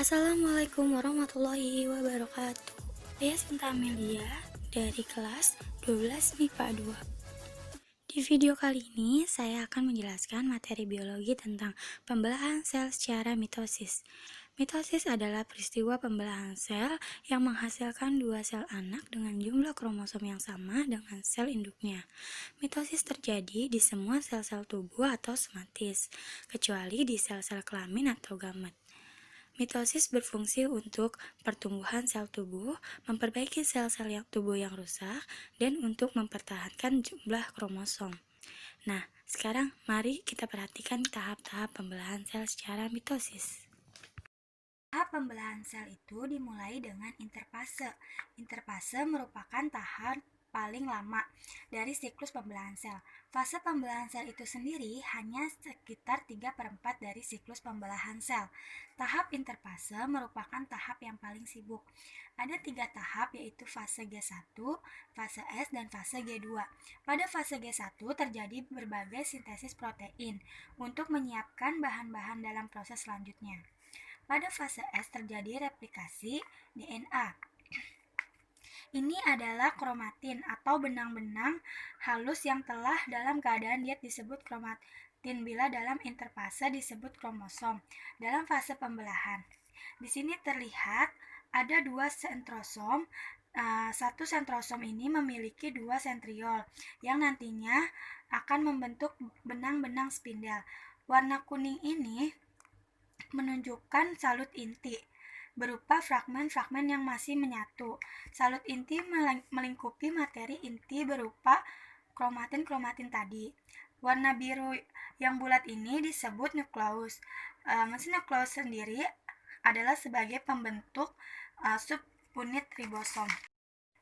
Assalamualaikum warahmatullahi wabarakatuh. Saya Sinta Amelia dari kelas 12 MIPA 2. Di video kali ini saya akan menjelaskan materi biologi tentang pembelahan sel secara mitosis. Mitosis adalah peristiwa pembelahan sel yang menghasilkan dua sel anak dengan jumlah kromosom yang sama dengan sel induknya. Mitosis terjadi di semua sel-sel tubuh atau somatis, kecuali di sel-sel kelamin atau gamet. Mitosis berfungsi untuk pertumbuhan sel tubuh, memperbaiki sel-sel tubuh yang rusak, dan untuk mempertahankan jumlah kromosom. Nah, sekarang mari kita perhatikan tahap-tahap pembelahan sel secara mitosis. Tahap pembelahan sel itu dimulai dengan interfase. Interfase merupakan tahap paling lama dari siklus pembelahan sel. Fase pembelahan sel itu sendiri hanya sekitar 3/4 dari siklus pembelahan sel. Tahap interfase merupakan tahap yang paling sibuk. Ada 3 tahap, yaitu fase G1, fase S, dan fase G2. Pada fase G1 terjadi berbagai sintesis protein untuk menyiapkan bahan-bahan dalam proses selanjutnya. Pada fase S terjadi replikasi DNA. Ini adalah kromatin atau benang-benang halus yang telah dalam keadaan diet disebut kromatin, bila dalam interfase disebut kromosom. Dalam fase pembelahan, di sini terlihat ada dua sentrosom. Satu sentrosom ini memiliki dua sentriol yang nantinya akan membentuk benang-benang spindel. Warna kuning ini menunjukkan salut inti berupa fragmen-fragmen yang masih menyatu. Salut inti melingkupi materi inti berupa kromatin-kromatin tadi. Warna biru yang bulat ini disebut nukleus. Nukleus sendiri adalah sebagai pembentuk subunit ribosom.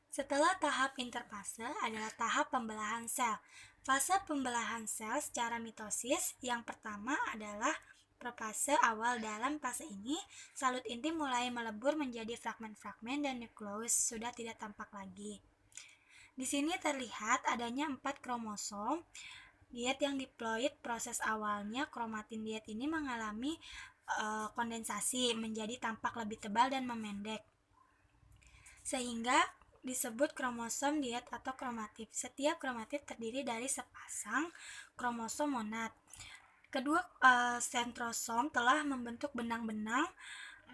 Setelah tahap interfase adalah tahap pembelahan sel. Fase pembelahan sel secara mitosis yang pertama adalah profase awal. Dalam fase ini, salut inti mulai melebur menjadi fragmen-fragmen dan nukleus sudah tidak tampak lagi. Di sini terlihat adanya 4 kromosom. Diet yang diploid proses awalnya kromatin diet ini mengalami kondensasi menjadi tampak lebih tebal dan memendek, sehingga disebut kromosom diet atau kromatid. Setiap kromatid terdiri dari sepasang kromosom monad. Kedua sentrosom telah membentuk benang-benang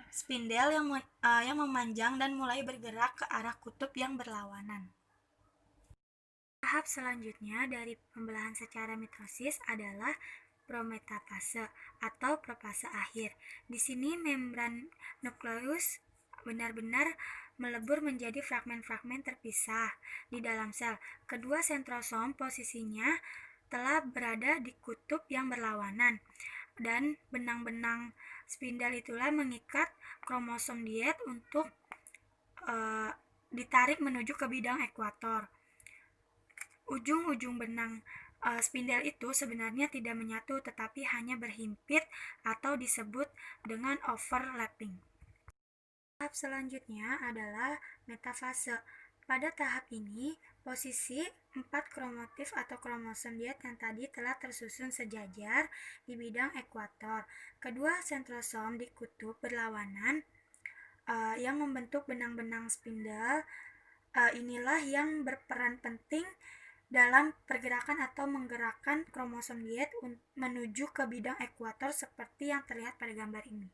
spindel yang memanjang dan mulai bergerak ke arah kutub yang berlawanan. Tahap selanjutnya dari pembelahan secara mitosis adalah prometafase atau profase akhir. Di sini membran nukleus benar-benar melebur menjadi fragmen-fragmen terpisah di dalam sel. Kedua sentrosom posisinya telah berada di kutub yang berlawanan, dan benang-benang spindel itulah mengikat kromosom diet untuk ditarik menuju ke bidang ekuator. Ujung-ujung benang spindel itu sebenarnya tidak menyatu, tetapi hanya berhimpit atau disebut dengan overlapping. Tahap selanjutnya adalah metafase. Pada tahap ini, posisi 4 kromotif atau kromosom diet yang tadi telah tersusun sejajar di bidang ekuator. Kedua sentrosom di kutub berlawanan yang membentuk benang-benang spindel inilah yang berperan penting dalam pergerakan atau menggerakkan kromosom diet menuju ke bidang ekuator seperti yang terlihat pada gambar ini.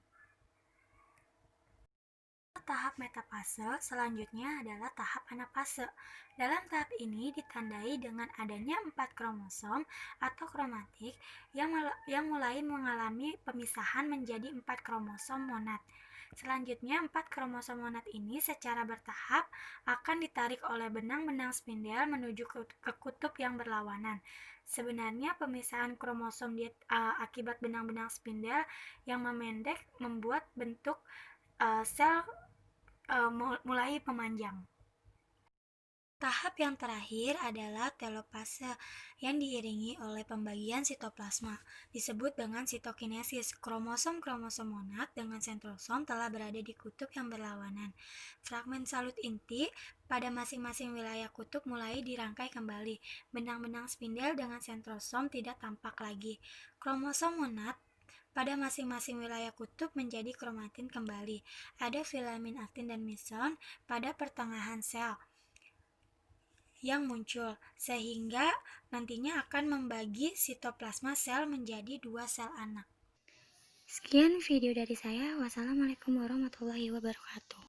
Tahap metafase selanjutnya adalah tahap anafase. Dalam tahap ini ditandai dengan adanya 4 kromosom atau kromatik yang mulai mengalami pemisahan menjadi 4 kromosom monad. Selanjutnya 4 kromosom monad ini secara bertahap akan ditarik oleh benang-benang spindel menuju ke kutub yang berlawanan. Sebenarnya pemisahan kromosom akibat benang-benang spindel yang memendek membuat bentuk sel mulai memanjang. Tahap yang terakhir adalah telopase yang diiringi oleh pembagian sitoplasma, disebut dengan sitokinesis. Kromosom-kromosom monad dengan sentrosom telah berada di kutub yang berlawanan. Fragmen salut inti pada masing-masing wilayah kutub mulai dirangkai kembali. Benang-benang spindel dengan sentrosom tidak tampak lagi. Kromosom monad pada masing-masing wilayah kutub menjadi kromatin kembali. Ada filamin aktin dan meson pada pertengahan sel yang muncul, sehingga nantinya akan membagi sitoplasma sel menjadi 2 sel anak. Sekian video dari saya. Wassalamualaikum warahmatullahi wabarakatuh.